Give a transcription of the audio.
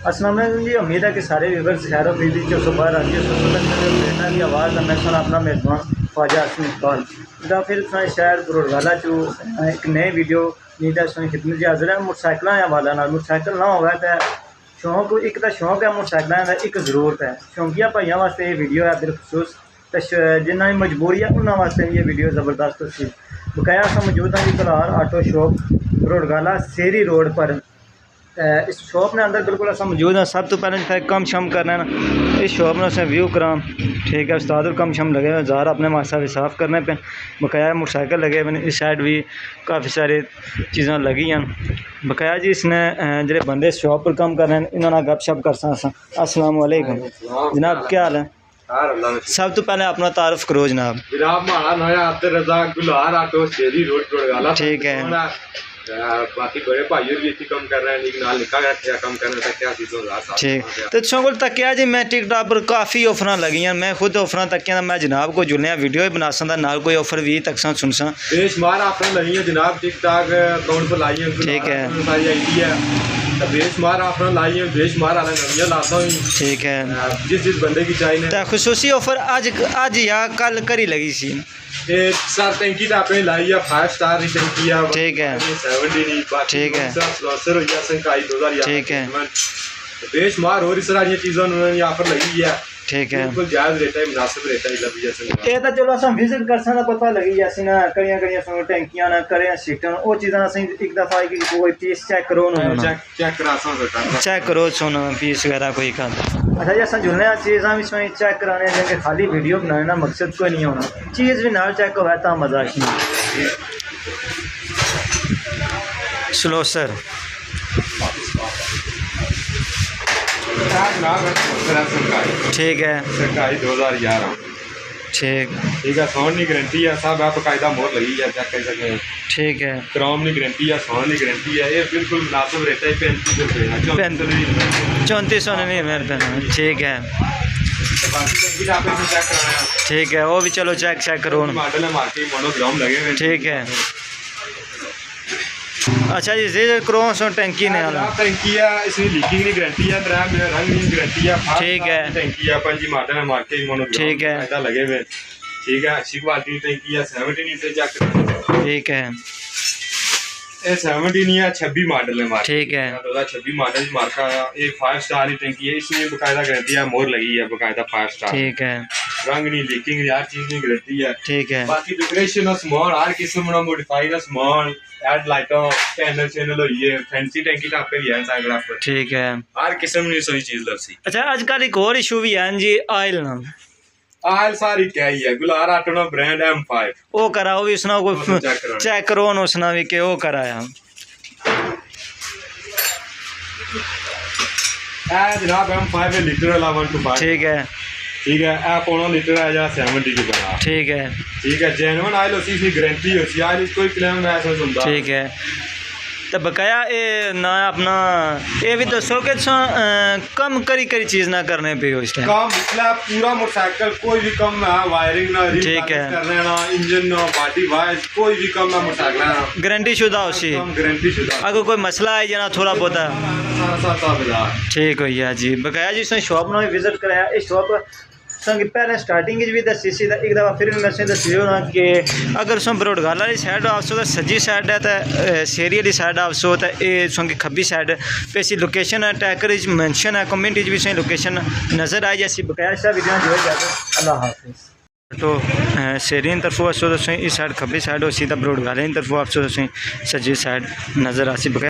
अस्सलाम वालेकुम जी। उम्मीद है कि सारे व्यूवर्स खैर खैरियत से सुबह राजी प्रेरणा की आवाज़ मैं सुना अपना मेज़बान ख्वाजा हसन इकबाल दा फिर शहर बुरगाला चू एक नई वीडियो नहीं तो सुनी खिदमत जी हाजिर है। मोटरसाइकिलों के हवाले नाल मोटरसाइकिल ना होगा तो शौक एक तो शौक है मोटरसाइकिलों का, एक जरूरत है। शौकिया भाइयों वास्ते ये वीडियो है बिलखसूस, तो जिन्होंने मजबूरी है उन्होंने वास्ते ये वीडियो ज़बरदस्त सी। बकाया अस मौजूद हैं जी कलार ऑटो शॉप बुरगाला सेरी रोड पर। इस शॉप ने अंदर बिल्कुल अस मौजूद हैं। सब तो पहले कम शम करना है ना, इस शॉप में असें व्यू करा ठीक है। उस्ताद और कम शम लगे हुए ज़ार अपने मासा भी साफ करने पे बकाया मोटरसाइकिल लगे हुए। इस साइड भी काफ़ी सारी चीज़ें लगी हैं बकाया जी। इसने जो बंदे इस शॉप पर काम कर रहे हैं इन्होंने गप शप कर सा। अस्सलाम वालेकुम जनाब, क्या हाल है? सब तो पहले अपना तारुफ करो जनाब। ठीक है। बाकी बड़े भाई भी इतनी कम कर रहे हैं, लेकिन निका रखा कम करने तक क्या चीज़ों ठीक। तो तुम को तकिया जी मैं टिकटॉक पर काफ़ी ऑफर लगी हैं। मैं खुद ऑफर तकिया मैं जनाब को जुड़ने वीडियो भी बना सकता नाल कोई ऑफर भी तक सुन सा बेशुमार ऑफर लगी है जनाब। टिकटॉक अकाउंट पर लाई है, ठीक है। सारी आईडी है, बेशुमार ऑफर लाई है, बेशुमार आला नवियां लाता हूँ, ठीक है। जिस बंदे की चाहिए खुसूसी ऑफर अज या कल करी लगी सी सर टैंकी तो आपने लाई है 5 स्टार की टैंकी है, ठीक है। 70 ठीक है, ठीक है। बेशुमार और इस तरह चीज़ों ने ऑफर लगी है, ठीक है। बिल्कुल जायज़ रेट है, मुनासिब रेट है। ये तो चलो अस विजिट कर सकते पता लगी जैसे ना कड़ियां कड़ियां टैंकियां ना करें सीटां वो चीज़ां असें एक दफ़ा कोई पीस चेक करो ना चेक करो सुन पीस वगैरह कोई का। अच्छा जी असें जुड़ने चीज़ां भी सुनी चेक कराने क्योंकि खाली वीडियो बनाने ना मकसद कोई नहीं होना, चीज़ भी नाल चेक होगा तो मजा स्लो सर। ठीक है, सरकारी 2011 ठीक ठीक है। साउंड की गारंटी है, सब है बकायदा मोहर लगी है, चेक कर सकते हैं, ठीक है। क्रोम की गारंटी है, साउंड की गारंटी है, ये बिल्कुल मुनासिब रहता है। 3499 ठीक है, ठीक है। वो भी चलो चेक करो मॉडल है मार्केट मोनोग्राम लगे हुए, ठीक है। अच्छा जी जे करो सो टैंकी ने टैंकी है, इसमें लीकिंग की गारंटी है, रंग की गारंटी है, ठीक है। टैंकी है 5 मॉडल है मार्केट मोनोग्राम, ठीक है, लगे हुए, ठीक है। अच्छी क्वालिटी टैंकी है, 17 से चेक, ठीक है। ये 17 नहीं है, 26 मॉडल है, ठीक है। 2026 मॉडल मार्का है, ये 5 स्टार की टैंकी है, इसमें बकायदा गारंटी है, मोहर लगी है बकायदा 5 स्टार, ठीक है। रंग नहीं लीकिंग हर चीज की गारंटी है, ठीक है। बाकी डेकोरेशन स्मॉल हर किस्म का मॉडिफाइड स्मॉल एड लाइटों पैनल चैनल होइए फैंसी टैंकी टापे भी है साइड पर, ठीक है। हर किस्म की सही चीज लसी। अच्छा आजकल एक और इशू भी है जी ऑयल ना, ऑयल सारी क्या ही है, गुलार ऑटो ना ब्रांड M5 वो करा वो भी उसना को चेक करो ना उसना भी के वो कराया जनाब M5 लीटर वाला 125, ठीक है, ठीक है। ए 1.5 लीटर है या 70 की बना, ठीक है, ठीक है। जेन्युइन ऑयल होती इसकी गारंटी होती है, ऑयल कोई क्लेम ऐसा सुनता, ठीक है। तो बकाया ये ना अपना ये भी दसो कि कम करी चीज़ ना करने पे हो इस टाइम कम मतलब पूरा मोटरसाइकिल कोई भी कम ना वायरिंग ना, ठीक है, करने ना इंजन ना बॉडी वाइज कोई भी कम ना मोटरसाइकिल ना गारंटी शुदा उसी गारंटी शुदा। अगर कोई मसला है जना थोड़ा बहुत ठीक हो गया जी। बकाया जी उसने शॉप में विजिट कराया। इस शॉप संग पहले स्टार्टिंग भी दसी सी एक दफ़ा फिर भी मैं दसियो ना कि अगर तुम बरोडगाला वाली साइड आवसो तो सज्जी साइड है, तो शेरी वाली साइड आवसो तो ये संग खब्बी साइड पे सी लोकेशन है, टैकर मैंशन है, कमेंट भी सही लोकेशन नज़र आई जैसी। बकाया सा वीडियो जो है अल्लाह हाफिज़। तो शेरी की तरफों आवसो तो इस साइड खब्बी साइड हो सी, तो बरोडगाला की तरफों आवसो तो सज्जी साइड नज़र आसी।